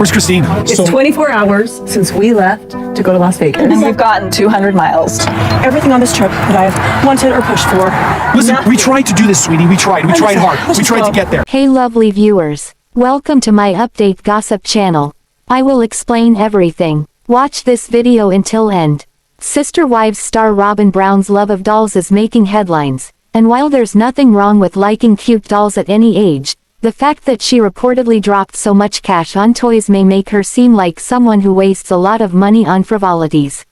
Where's Christine? It's 24 hours since we left to go to Las Vegas. And we've gotten 200 miles. Everything on this trip that I've wanted or pushed for. Listen, we tried to do this, sweetie. We tried hard. We tried to get there. Hey lovely viewers. Welcome to my update gossip channel. I will explain everything. Watch this video until end. Sister Wives star Robyn Brown's love of dolls is making headlines, and while there's nothing wrong with liking cute dolls at any age, the fact that she reportedly dropped so much cash on toys may make her seem like someone who wastes a lot of money on frivolities.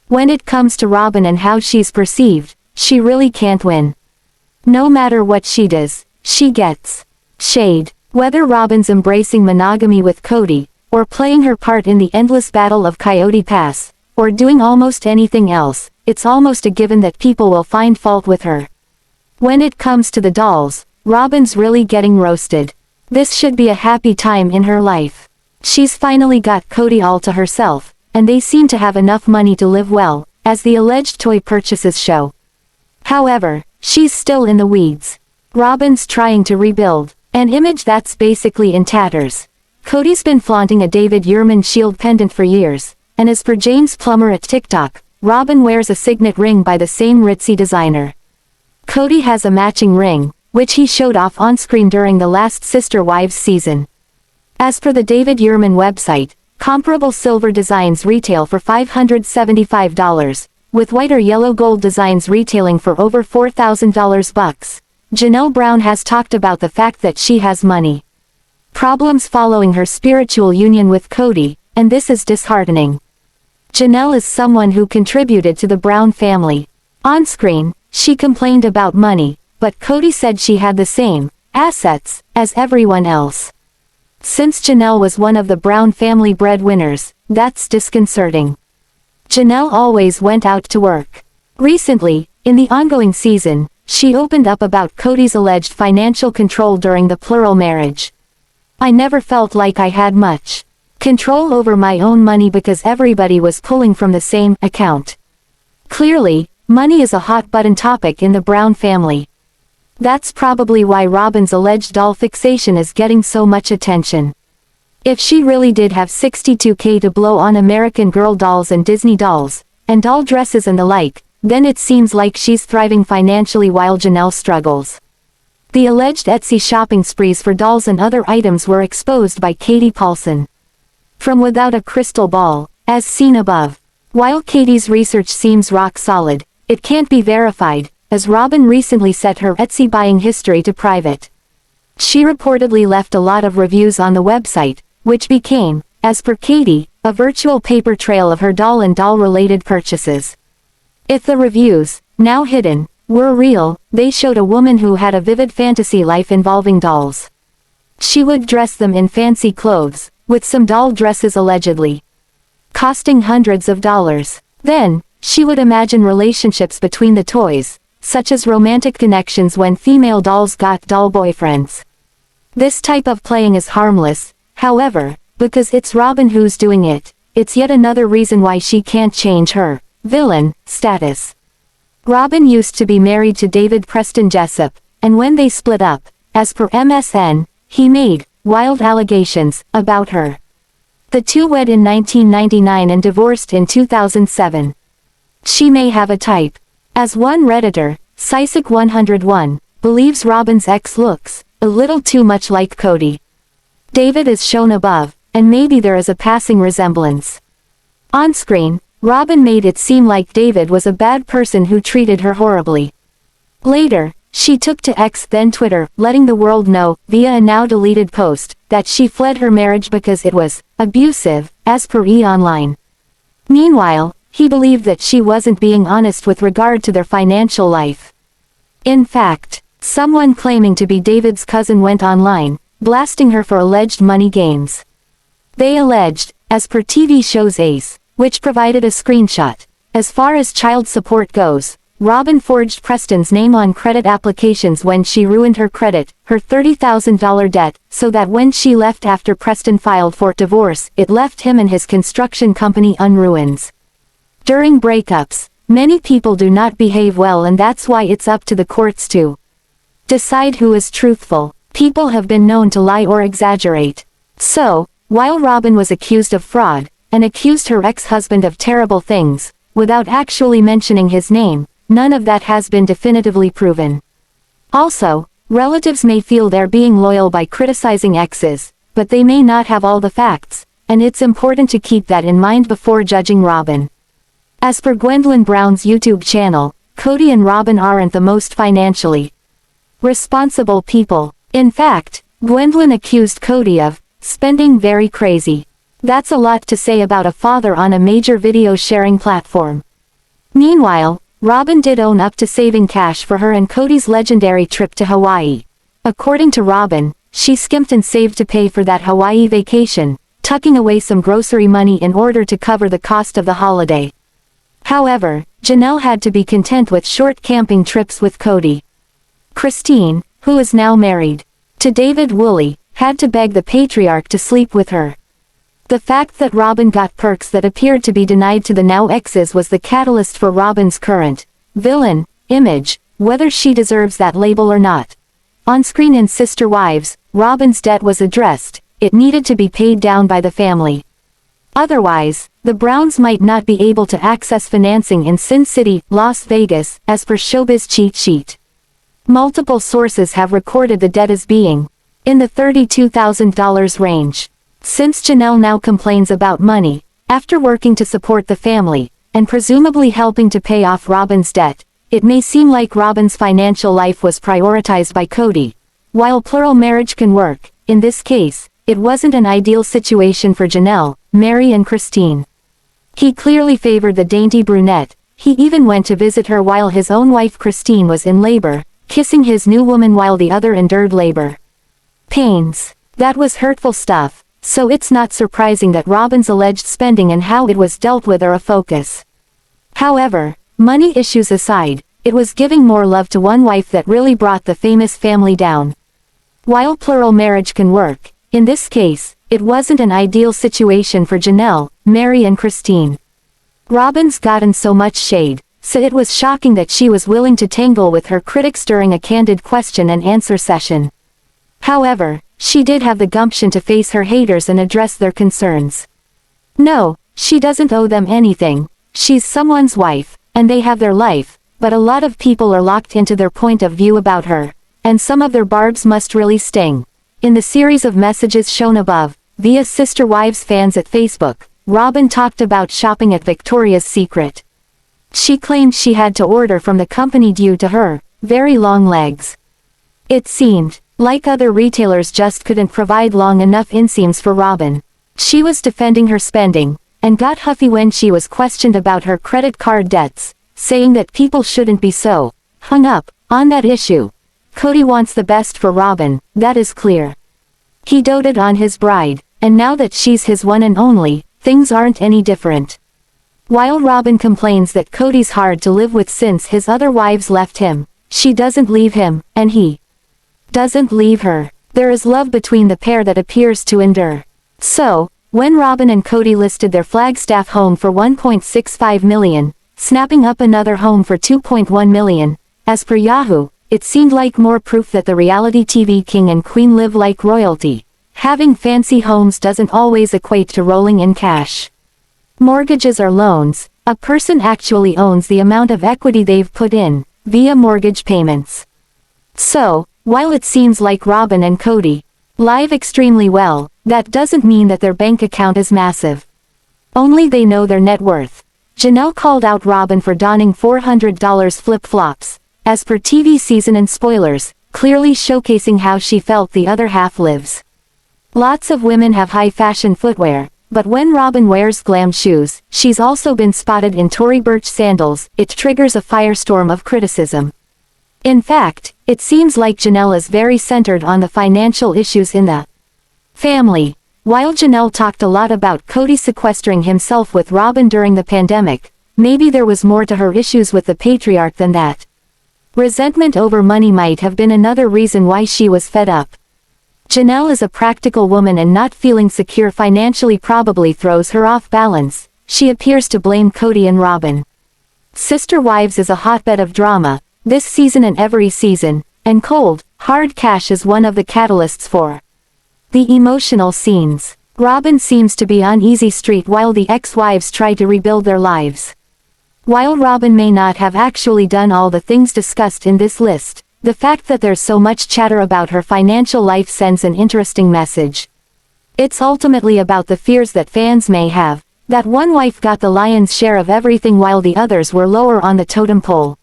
When it comes to Robyn and how she's perceived, she really can't win. No matter what she does, she gets shade. Whether Robyn's embracing monogamy with Kody, or playing her part in the endless battle of Coyote Pass, or doing almost anything else, it's almost a given that people will find fault with her. When it comes to the dolls, Robyn's really getting roasted. This should be a happy time in her life. She's finally got Kody all to herself, and they seem to have enough money to live well, as the alleged toy purchases show. However, she's still in the weeds. Robyn's trying to rebuild an image that's basically in tatters. Kody's been flaunting a Devid shield pendant for years, and as per James Plummer at TikTok, Robyn wears a signet ring by the same ritzy designer. Kody has a matching ring, which he showed off on screen during the last Sister Wives season. As per the Devid website, comparable silver designs retail for $575, with white or yellow gold designs retailing for over $4,000 bucks. Janelle Brown has talked about the fact that she has money problems following her spiritual union with Kody, and this is disheartening. Janelle is someone who contributed to the Brown family. On screen, she complained about money, but Kody said she had the same assets as everyone else. Since Janelle was one of the Brown family breadwinners, that's disconcerting. Janelle always went out to work. Recently, in the ongoing season, she opened up about Kody's alleged financial control during the plural marriage. I never felt like I had much control over my own money because everybody was pulling from the same account. Clearly, money is a hot button topic in the Brown family. That's probably why Robyn's alleged doll fixation is getting so much attention. If she really did have $62K to blow on American Girl dolls and Disney dolls, and doll dresses and the like, then it seems like she's thriving financially while Janelle struggles. The alleged Etsy shopping sprees for dolls and other items were exposed by Katie Paulson. From Without a Crystal Ball, as seen above. While Katie's research seems rock solid, it can't be verified, as Robyn recently set her Etsy buying history to private. She reportedly left a lot of reviews on the website, which became, as per Katie, a virtual paper trail of her doll and doll-related purchases. If the reviews, now hidden, were real, they showed a woman who had a vivid fantasy life involving dolls. She would dress them in fancy clothes, with some doll dresses allegedly costing hundreds of dollars. Then, she would imagine relationships between the toys, such as romantic connections when female dolls got doll boyfriends. This type of playing is harmless, however, because it's Robyn who's doing it. It's yet another reason why she can't change her villain status. Robyn used to be married to David Preston Jessup, and when they split up, as per MSN, he made wild allegations about her. The two wed in 1999 and divorced in 2007. She may have a type. As one Redditor, Sisek101, believes Robyn's ex looks a little too much like Kody. Devid is shown above, and maybe there is a passing resemblance. On screen, Robyn made it seem like Devid was a bad person who treated her horribly. Later, she took to X then Twitter, letting the world know, via a now deleted post, that she fled her marriage because it was abusive, as per E! Meanwhile, he believed that she wasn't being honest with regard to their financial life. In fact, someone claiming to be David's cousin went online, blasting her for alleged money games. They alleged, as per TV show's Ace, which provided a screenshot, as far as child support goes, Robyn forged Preston's name on credit applications when she ruined her credit, her $30,000 debt, so that when she left after Preston filed for divorce, it left him and his construction company unruins. During breakups, many people do not behave well, and that's why it's up to the courts to decide who is truthful. People have been known to lie or exaggerate. So, while Robyn was accused of fraud, and accused her ex-husband of terrible things, without actually mentioning his name, none of that has been definitively proven. Also, relatives may feel they're being loyal by criticizing exes, but they may not have all the facts, and it's important to keep that in mind before judging Robyn. As for Gwendlyn Brown's YouTube channel, Kody and Robyn aren't the most financially responsible people. In fact, Gwendlyn accused Kody of spending very crazy. That's a lot to say about a father on a major video sharing platform. Meanwhile, Robyn did own up to saving cash for her and Kody's legendary trip to Hawaii. According to Robyn, she skimped and saved to pay for that Hawaii vacation, tucking away some grocery money in order to cover the cost of the holiday. However, Janelle had to be content with short camping trips with Kody. Christine, who is now married to Devid, had to beg the patriarch to sleep with her. The fact that Robyn got perks that appeared to be denied to the now exes was the catalyst for Robyn's current villain image, whether she deserves that label or not. On screen in Sister Wives, Robyn's debt was addressed, it needed to be paid down by the family. Otherwise, the Browns might not be able to access financing in Sin City, Las Vegas, as per Showbiz cheat sheet. Multiple sources have recorded the debt as being in the $32,000 range. Since Janelle now complains about money, after working to support the family, and presumably helping to pay off Robyn's debt, it may seem like Robyn's financial life was prioritized by Kody. While plural marriage can work, in this case, it wasn't an ideal situation for Janelle, Meri and Christine. He clearly favored the dainty brunette, he even went to visit her while his own wife Christine was in labor, kissing his new woman while the other endured labor pains. That was hurtful stuff. So it's not surprising that Robyn's alleged spending and how it was dealt with are a focus. However, money issues aside, it was giving more love to one wife that really brought the famous family down. While plural marriage can work, in this case, it wasn't an ideal situation for Janelle, Meri and Christine. Robyn's gotten so much shade, so it was shocking that she was willing to tangle with her critics during a candid question and answer session. However, she did have the gumption to face her haters and address their concerns. No, she doesn't owe them anything, she's someone's wife, and they have their life, but a lot of people are locked into their point of view about her, and some of their barbs must really sting. In the series of messages shown above, via Sister Wives fans at Facebook, Robyn talked about shopping at Victoria's Secret. She claimed she had to order from the company due to her very long legs. It seemed like other retailers just couldn't provide long enough inseams for Robyn. She was defending her spending, and got huffy when she was questioned about her credit card debts, saying that people shouldn't be so hung up on that issue. Kody wants the best for Robyn, that is clear. He doted on his bride, and now that she's his one and only, things aren't any different. While Robyn complains that Kody's hard to live with since his other wives left him, she doesn't leave him, and he doesn't leave her. There is love between the pair that appears to endure. So, when Robyn and Kody listed their Flagstaff home for $1.65 million, snapping up another home for $2.1 million, as per Yahoo, it seemed like more proof that the reality TV king and queen live like royalty. Having fancy homes doesn't always equate to rolling in cash. Mortgages are loans. A person actually owns the amount of equity they've put in, via mortgage payments. So, while it seems like Robyn and Kody live extremely well, that doesn't mean that their bank account is massive. Only they know their net worth. Janelle called out Robyn for donning $400 flip-flops, as per TV season and spoilers, clearly showcasing how she felt the other half lives. Lots of women have high-fashion footwear, but when Robyn wears glam shoes, she's also been spotted in Tory Burch sandals, it triggers a firestorm of criticism. In fact, it seems like Janelle is very centered on the financial issues in the family. While Janelle talked a lot about Kody sequestering himself with Robyn during the pandemic, maybe there was more to her issues with the patriarch than that. Resentment over money might have been another reason why she was fed up. Janelle is a practical woman and not feeling secure financially probably throws her off balance. She appears to blame Kody and Robyn. Sister Wives is a hotbed of drama, this season and every season, and cold, hard cash is one of the catalysts for the emotional scenes. Robyn seems to be on easy street while the ex-wives try to rebuild their lives. While Robyn may not have actually done all the things discussed in this list, the fact that there's so much chatter about her financial life sends an interesting message. It's ultimately about the fears that fans may have, that one wife got the lion's share of everything while the others were lower on the totem pole.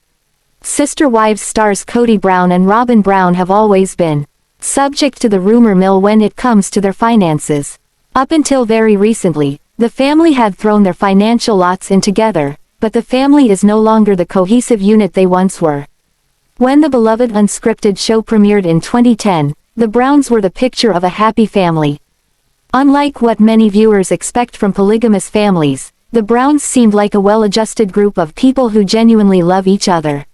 Sister Wives stars Kody Brown and Robyn Brown have always been subject to the rumor mill when it comes to their finances. Up until very recently, the family had thrown their financial lots in together, but the family is no longer the cohesive unit they once were. When the beloved unscripted show premiered in 2010, the Browns were the picture of a happy family. Unlike what many viewers expect from polygamous families, the Browns seemed like a well-adjusted group of people who genuinely love each other.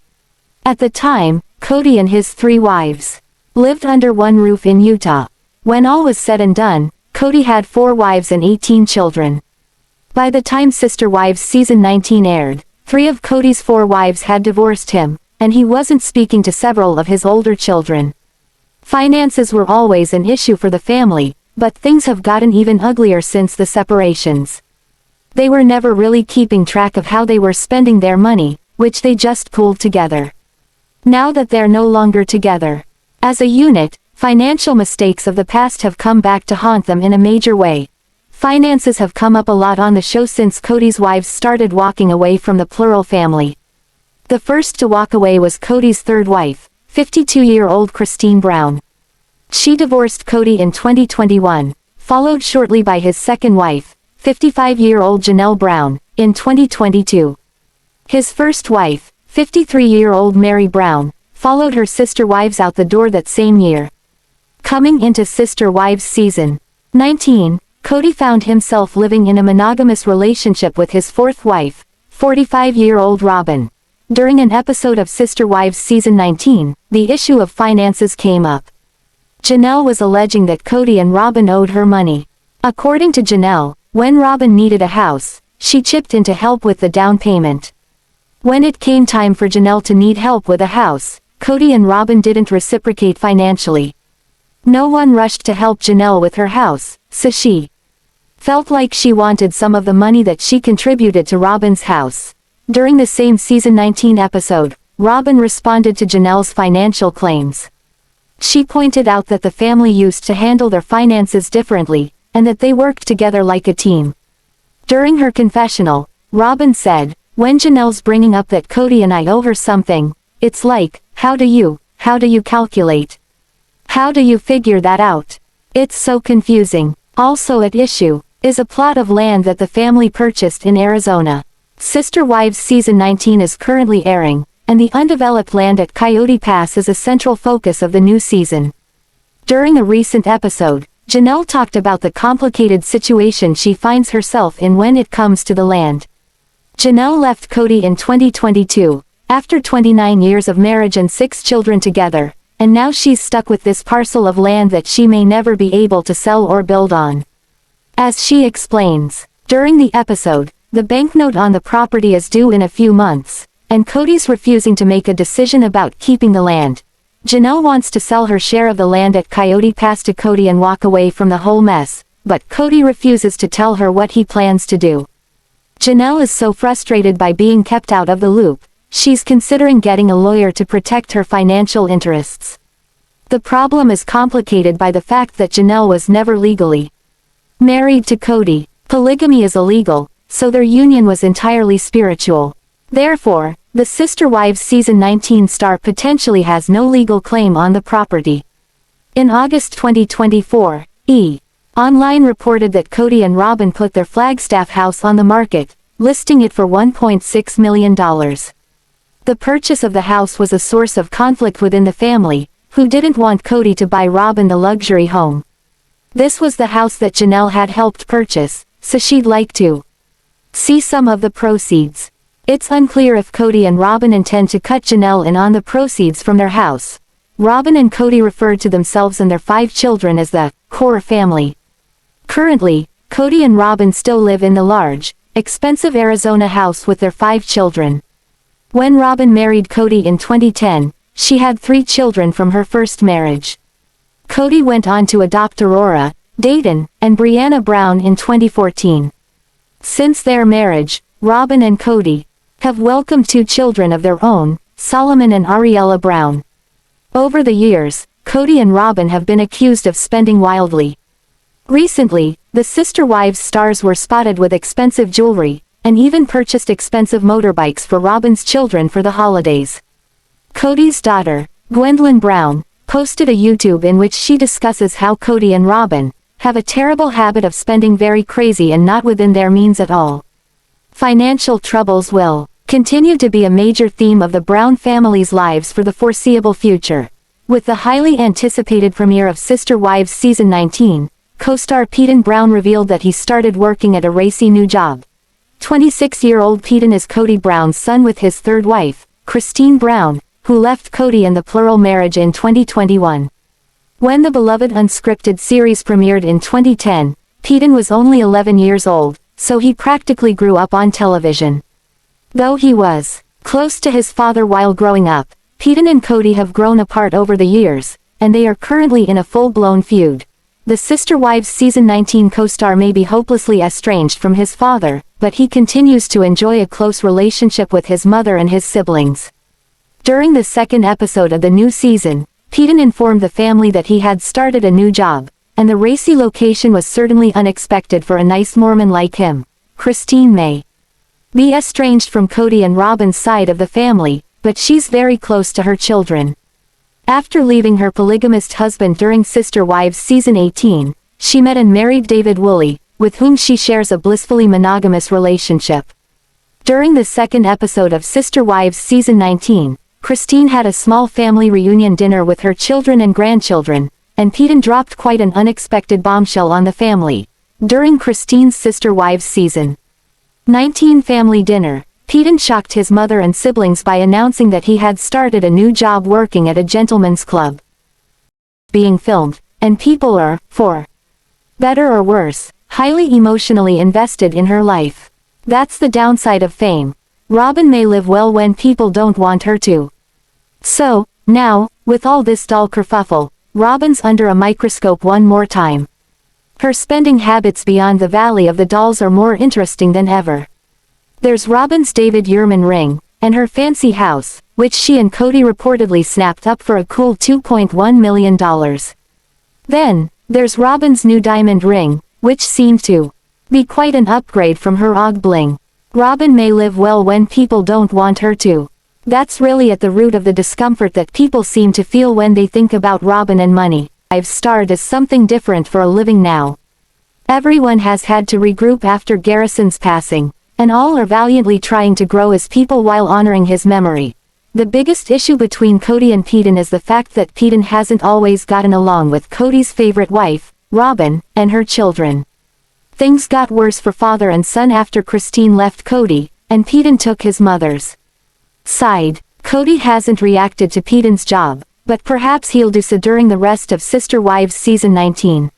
At the time, Kody and his 3 wives lived under one roof in Utah. When all was said and done, Kody had 4 wives and 18 children. By the time Sister Wives season 19 aired, 3 of Kody's 4 wives had divorced him, and he wasn't speaking to several of his older children. Finances were always an issue for the family, but things have gotten even uglier since the separations. They were never really keeping track of how they were spending their money, which they just pooled together. Now that they're no longer together as a unit, financial mistakes of the past have come back to haunt them in a major way. Finances have come up a lot on the show since Kody's wives started walking away from the plural family. The first to walk away was Kody's 3rd wife, 52-year-old Christine Brown. She divorced Kody in 2021, followed shortly by his 2nd wife, 55-year-old Janelle Brown, in 2022. His first wife, 53-year-old Meri Brown, followed her sister wives out the door that same year. Coming into Sister Wives season 19, Kody found himself living in a monogamous relationship with his 4th wife, 45-year-old Robyn. During an episode of Sister Wives season 19, the issue of finances came up. Janelle was alleging that Kody and Robyn owed her money. According to Janelle, when Robyn needed a house, she chipped in to help with the down payment. When it came time for Janelle to need help with a house, Kody and Robyn didn't reciprocate financially. No one rushed to help Janelle with her house, so she felt like she wanted some of the money that she contributed to Robyn's house. During the same season 19 episode, Robyn responded to Janelle's financial claims. She pointed out that the family used to handle their finances differently, and that they worked together like a team. During her confessional, Robyn said, "When Janelle's bringing up that Kody and I owe her something, it's like, how do you calculate? How do you figure that out? It's so confusing." Also at issue is a plot of land that the family purchased in Arizona. Sister Wives season 19 is currently airing, and the undeveloped land at Coyote Pass is a central focus of the new season. During a recent episode, Janelle talked about the complicated situation she finds herself in when it comes to the land. Janelle left Kody in 2022, after 29 years of marriage and 6 children together, and now she's stuck with this parcel of land that she may never be able to sell or build on. As she explains, during the episode, the banknote on the property is due in a few months, and Kody's refusing to make a decision about keeping the land. Janelle wants to sell her share of the land at Coyote Pass to Kody and walk away from the whole mess, but Kody refuses to tell her what he plans to do. Janelle is so frustrated by being kept out of the loop, she's considering getting a lawyer to protect her financial interests. The problem is complicated by the fact that Janelle was never legally married to Kody. Polygamy is illegal, so their union was entirely spiritual. Therefore, the Sister Wives season 19 star potentially has no legal claim on the property. In August 2024, Online reported that Kody and Robyn put their Flagstaff house on the market, listing it for $1.6 million. The purchase of the house was a source of conflict within the family, who didn't want Kody to buy Robyn the luxury home. This was the house that Janelle had helped purchase, so she'd like to see some of the proceeds. It's unclear if Kody and Robyn intend to cut Janelle in on the proceeds from their house. Robyn and Kody referred to themselves and their 5 children as the core family. Currently, Kody and Robyn still live in the large, expensive Arizona house with their 5 children. When Robyn married Kody in 2010, she had 3 children from her first marriage. Kody went on to adopt Aurora, Paedon, and Brianna Brown in 2014. Since their marriage, Robyn and Kody have welcomed 2 children of their own, Solomon and Ariella Brown. Over the years, Kody and Robyn have been accused of spending wildly. Recently, the Sister Wives stars were spotted with expensive jewelry, and even purchased expensive motorbikes for Robyn's children for the holidays. Kody's daughter, Gwendlyn Brown, posted a YouTube in which she discusses how Kody and Robyn have a terrible habit of spending very crazy and not within their means at all. Financial troubles will continue to be a major theme of the Brown family's lives for the foreseeable future. With the highly anticipated premiere of Sister Wives Season 19, co-star Paedon Brown revealed that he started working at a racy new job. 26-year-old Paedon is Kody Brown's son with his third wife, Christine Brown, who left Kody and the plural marriage in 2021. When the beloved unscripted series premiered in 2010, Paedon was only 11 years old, so he practically grew up on television. Though he was close to his father while growing up, Paedon and Kody have grown apart over the years, and they are currently in a full-blown feud. The Sister Wives Season 19 co-star may be hopelessly estranged from his father, but he continues to enjoy a close relationship with his mother and his siblings. During the second episode of the new season, Paedon informed the family that he had started a new job, and the racy location was certainly unexpected for a nice Mormon like him. Christine may be estranged from Kody and Robyn's side of the family, but she's very close to her children. After leaving her polygamist husband during Sister Wives Season 18, she met and married Devid, with whom she shares a blissfully monogamous relationship. During the second episode of Sister Wives Season 19, Christine had a small family reunion dinner with her children and grandchildren, and Paedon dropped quite an unexpected bombshell on the family. During Christine's Sister Wives Season 19 family dinner, Paedon shocked his mother and siblings by announcing that he had started a new job working at a gentleman's club. Being filmed, and people are, for better or worse, highly emotionally invested in her life. That's the downside of fame. Robyn may live well when people don't want her to. So, now, with all this doll kerfuffle, Robyn's under a microscope one more time. Her spending habits beyond the Valley of the Dolls are more interesting than ever. There's Robyn's David Yurman ring, and her fancy house, which she and Kody reportedly snapped up for a cool $2.1 million. Then, there's Robyn's new diamond ring, which seemed to be quite an upgrade from her Og bling. Robyn may live well when people don't want her to. That's really at the root of the discomfort that people seem to feel when they think about Robyn and money. I've starred as something different for a living now. Everyone has had to regroup after Garrison's passing, and all are valiantly trying to grow as people while honoring his memory. The biggest issue between Kody and Paedon is the fact that Paedon hasn't always gotten along with Kody's favorite wife, Robyn, and her children. Things got worse for father and son after Christine left Kody, and Paedon took his mother's side. Kody hasn't reacted to Paedon's job, but perhaps he'll do so during the rest of Sister Wives Season 19.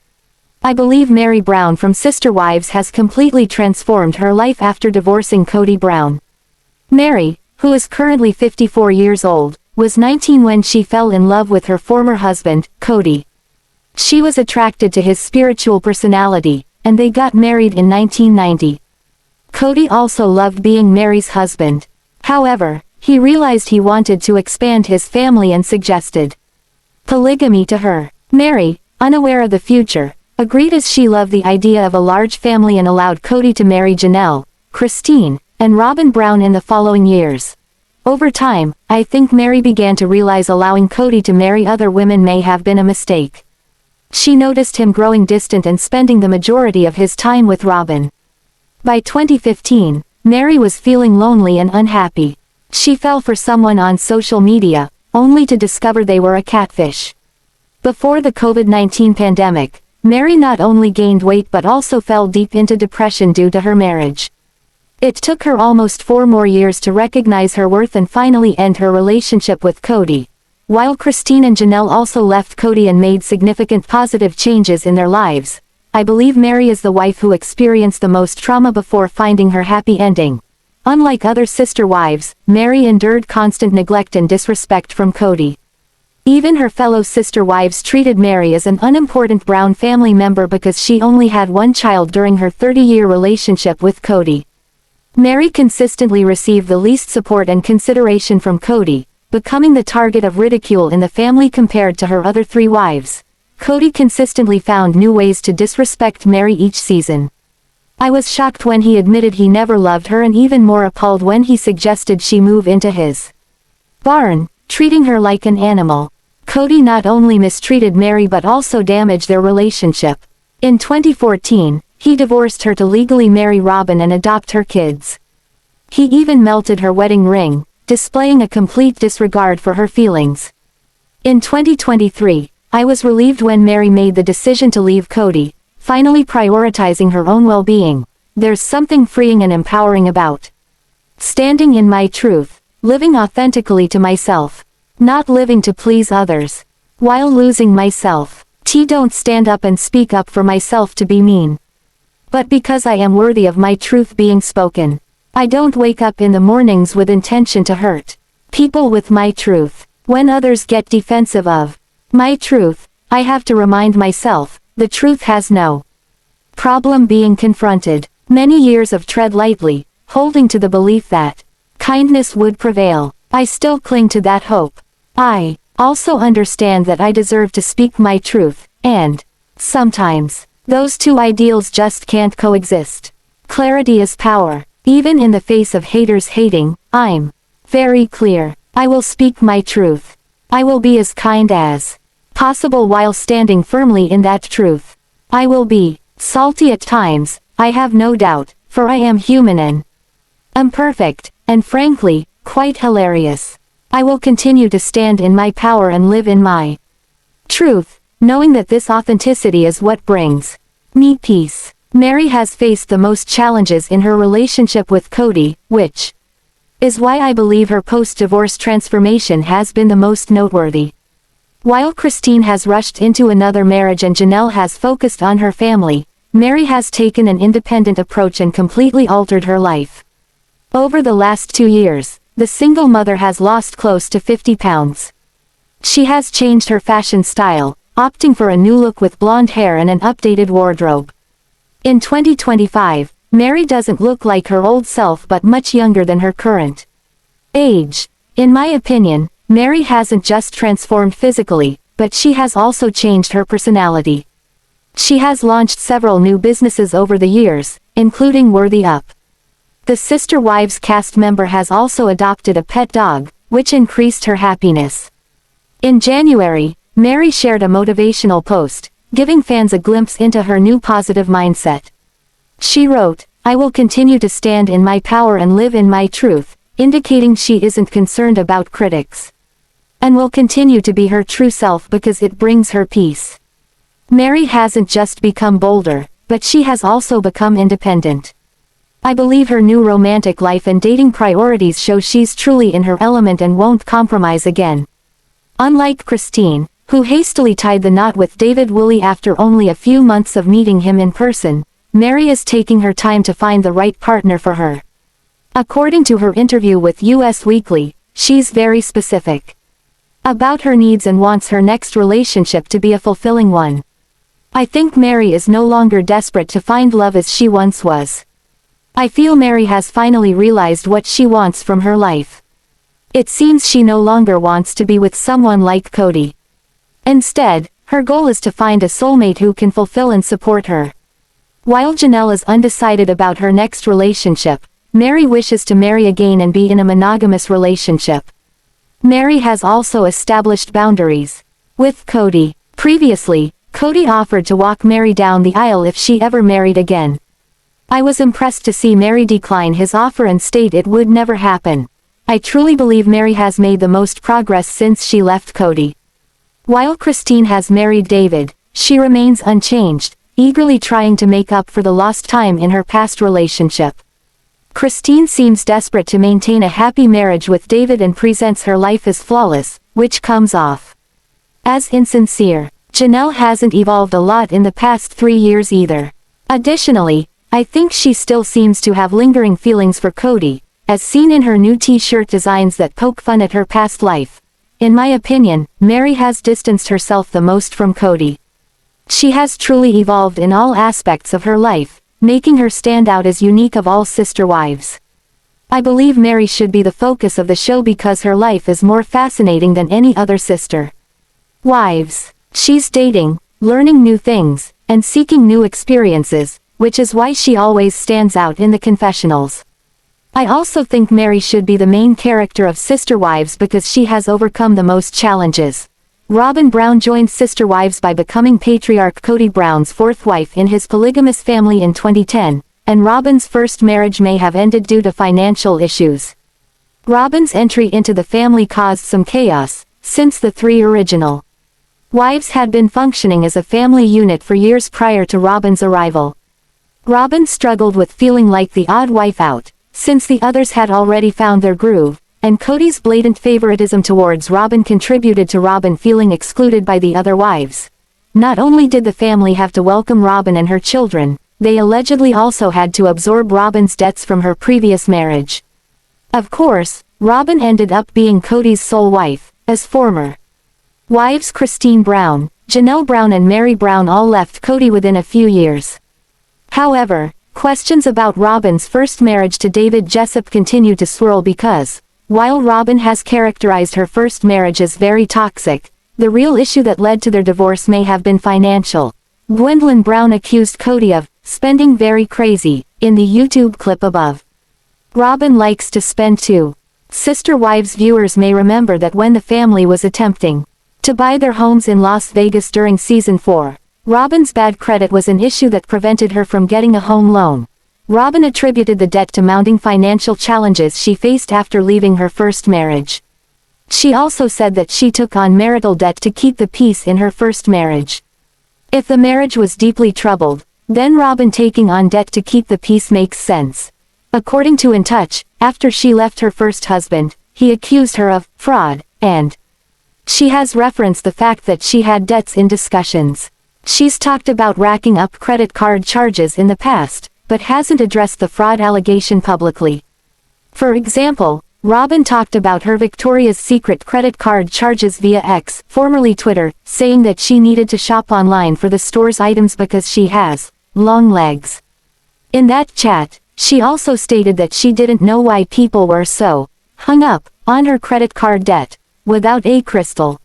I believe Meri Brown from Sister Wives has completely transformed her life after divorcing Kody Brown. Meri, who is currently 54 years old, was 19 when she fell in love with her former husband, Kody. She was attracted to his spiritual personality, and they got married in 1990. Kody also loved being Meri's husband. However, he realized he wanted to expand his family and suggested polygamy to her. Meri, unaware of the future, agreed as she loved the idea of a large family and allowed Kody to marry Janelle, Christine, and Robyn Brown in the following years. Over time, I think Meri began to realize allowing Kody to marry other women may have been a mistake. She noticed him growing distant and spending the majority of his time with Robyn. By 2015, Meri was feeling lonely and unhappy. She fell for someone on social media, only to discover they were a catfish. Before the COVID-19 pandemic, Meri not only gained weight but also fell deep into depression due to her marriage. It took her almost 4 more years to recognize her worth and finally end her relationship with Kody. While Christine and Janelle also left Kody and made significant positive changes in their lives, I believe Meri is the wife who experienced the most trauma before finding her happy ending. Unlike other sister wives, Meri endured constant neglect and disrespect from Kody. Even her fellow sister wives treated Meri as an unimportant Brown family member because she only had one child during her 30-year relationship with Kody. Meri consistently received the least support and consideration from Kody, becoming the target of ridicule in the family compared to her other 3 wives. Kody consistently found new ways to disrespect Meri each season. I was shocked when he admitted he never loved her and even more appalled when he suggested she move into his barn, treating her like an animal. Kody not only mistreated Meri but also damaged their relationship. In 2014, he divorced her to legally marry Robyn and adopt her kids. He even melted her wedding ring, displaying a complete disregard for her feelings. In 2023, I was relieved when Meri made the decision to leave Kody, finally prioritizing her own well-being. There's something freeing and empowering about standing in my truth, living authentically to myself, not living to please others, while losing myself. Don't stand up and speak up for myself to be mean, but because I am worthy of my truth being spoken. I don't wake up in the mornings with intention to hurt people with my truth. When others get defensive of my truth, I have to remind myself, the truth has no problem being confronted. Many years of tread lightly, holding to the belief that kindness would prevail. I still cling to that hope. I also understand that I deserve to speak my truth, and sometimes those two ideals just can't coexist. Clarity is power. Even in the face of haters hating, I'm very clear. I will speak my truth. I will be as kind as possible while standing firmly in that truth. I will be salty at times, I have no doubt, for I am human and imperfect, and frankly, quite hilarious. I will continue to stand in my power and live in my truth, knowing that this authenticity is what brings me peace. Meri has faced the most challenges in her relationship with Kody, which is why I believe her post-divorce transformation has been the most noteworthy. While Christine has rushed into another marriage and Janelle has focused on her family, Meri has taken an independent approach and completely altered her life. Over the last 2 years, the single mother has lost close to 50 pounds. She has changed her fashion style, opting for a new look with blonde hair and an updated wardrobe. In 2025, Meri doesn't look like her old self but much younger than her current age. In my opinion, Meri hasn't just transformed physically, but she has also changed her personality. She has launched several new businesses over the years, including Worthy Up. The Sister Wives cast member has also adopted a pet dog, which increased her happiness. In January, Meri shared a motivational post, giving fans a glimpse into her new positive mindset. She wrote, "I will continue to stand in my power and live in my truth," indicating she isn't concerned about critics, and will continue to be her true self because it brings her peace. Meri hasn't just become bolder, but she has also become independent. I believe her new romantic life and dating priorities show she's truly in her element and won't compromise again. Unlike Christine, who hastily tied the knot with Devid after only a few months of meeting him in person, Meri is taking her time to find the right partner for her. According to her interview with Us Weekly, she's very specific about her needs and wants her next relationship to be a fulfilling one. I think Meri is no longer desperate to find love as she once was. I feel Meri has finally realized what she wants from her life. It seems she no longer wants to be with someone like Kody. Instead, her goal is to find a soulmate who can fulfill and support her. While Janelle is undecided about her next relationship, Meri wishes to marry again and be in a monogamous relationship. Meri has also established boundaries with Kody. Previously, Kody offered to walk Meri down the aisle if she ever married again. I was impressed to see Meri decline his offer and state it would never happen. I truly believe Meri has made the most progress since she left Kody. While Christine has married Devid, she remains unchanged, eagerly trying to make up for the lost time in her past relationship. Christine seems desperate to maintain a happy marriage with Devid and presents her life as flawless, which comes off as insincere. Janelle hasn't evolved a lot in the past 3 years either. Additionally, I think she still seems to have lingering feelings for Kody, as seen in her new t-shirt designs that poke fun at her past life. in my opinion, Meri has distanced herself the most from Kody. She has truly evolved in all aspects of her life, making her stand out as unique of all sister wives. I believe Meri should be the focus of the show because her life is more fascinating than any other sister wives. She's dating, learning new things, and seeking new experiences, which is why she always stands out in the confessionals. I also think Meri should be the main character of Sister Wives because she has overcome the most challenges. Robyn Brown joined Sister Wives by becoming Patriarch Kody Brown's fourth wife in his polygamous family in 2010, and Robyn's first marriage may have ended due to financial issues. Robyn's entry into the family caused some chaos, since the three original wives had been functioning as a family unit for years prior to Robyn's arrival. Robyn struggled with feeling like the odd wife out, since the others had already found their groove, and Kody's blatant favoritism towards Robyn contributed to Robyn feeling excluded by the other wives. Not only did the family have to welcome Robyn and her children, they allegedly also had to absorb Robyn's debts from her previous marriage. Of course, Robyn ended up being Kody's sole wife, as former wives Christine Brown, Janelle Brown and Meri Brown all left Kody within a few years. However, questions about Robyn's first marriage to Devid Jessup continue to swirl because, while Robyn has characterized her first marriage as very toxic, the real issue that led to their divorce may have been financial. Gwendlyn Brown accused Kody of spending very crazy in the YouTube clip above. Robyn likes to spend too. Sister Wives viewers may remember that when the family was attempting to buy their homes in Las Vegas during season 4, Robyn's bad credit was an issue that prevented her from getting a home loan. Robyn attributed the debt to mounting financial challenges she faced after leaving her first marriage. She also said that she took on marital debt to keep the peace in her first marriage. If the marriage was deeply troubled, then Robyn taking on debt to keep the peace makes sense. According to In Touch, after she left her first husband, he accused her of fraud, and she has referenced the fact that she had debts in discussions. She's talked about racking up credit card charges in the past, but hasn't addressed the fraud allegation publicly. For example, Robyn talked about her Victoria's Secret credit card charges via X, formerly Twitter, saying that she needed to shop online for the store's items because she has long legs. In that chat, she also stated that she didn't know why people were so hung up on her credit card debt, without a crystal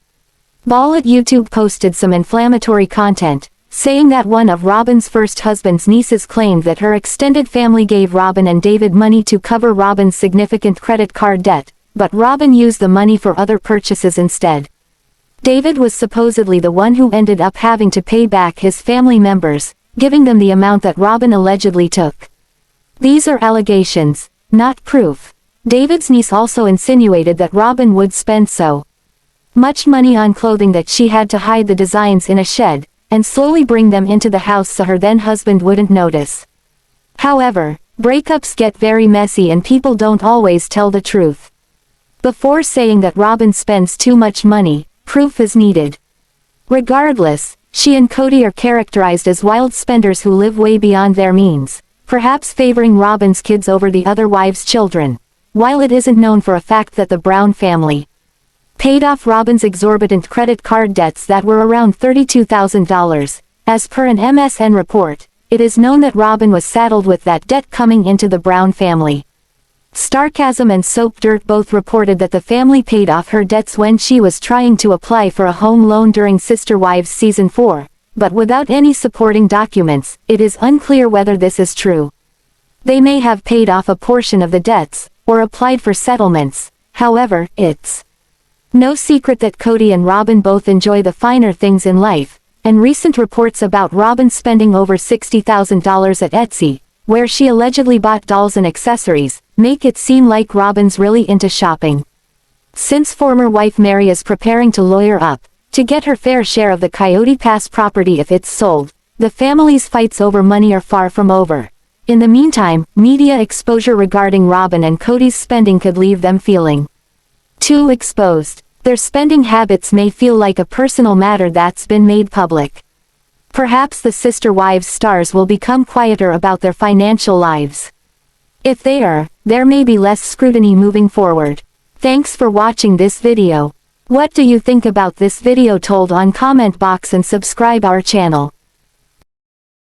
ball. At YouTube posted some inflammatory content, saying that one of Robyn's first husband's nieces claimed that her extended family gave Robyn and Devid money to cover Robyn's significant credit card debt, but Robyn used the money for other purchases instead. Devid was supposedly the one who ended up having to pay back his family members, giving them the amount that Robyn allegedly took. These are allegations, not proof. Devid's niece also insinuated that Robyn would spend so much money on clothing that she had to hide the designs in a shed, and slowly bring them into the house so her then-husband wouldn't notice. However, breakups get very messy and people don't always tell the truth. Before saying that Robyn spends too much money, proof is needed. Regardless, she and Kody are characterized as wild spenders who live way beyond their means, perhaps favoring Robyn's kids over the other wives' children, while it isn't known for a fact that the Brown family paid off Robyn's exorbitant credit card debts that were around $32,000. As per an MSN report, it is known that Robyn was saddled with that debt coming into the Brown family. Starcasm and Soap Dirt both reported that the family paid off her debts when she was trying to apply for a home loan during Sister Wives Season 4, but without any supporting documents, it is unclear whether this is true. They may have paid off a portion of the debts, or applied for settlements. However, it's no secret that Kody and Robyn both enjoy the finer things in life, and recent reports about Robyn spending over $60,000 at Etsy, where she allegedly bought dolls and accessories, make it seem like Robyn's really into shopping. Since former wife Meri is preparing to lawyer up, to get her fair share of the Coyote Pass property if it's sold, the family's fights over money are far from over. In the meantime, media exposure regarding Robyn and Kody's spending could leave them feeling too exposed. Their spending habits may feel like a personal matter that's been made public. Perhaps the Sister Wives stars will become quieter about their financial lives. If they are, there may be less scrutiny moving forward. Thanks for watching this video. What do you think about this video? Told on comment box and subscribe our channel.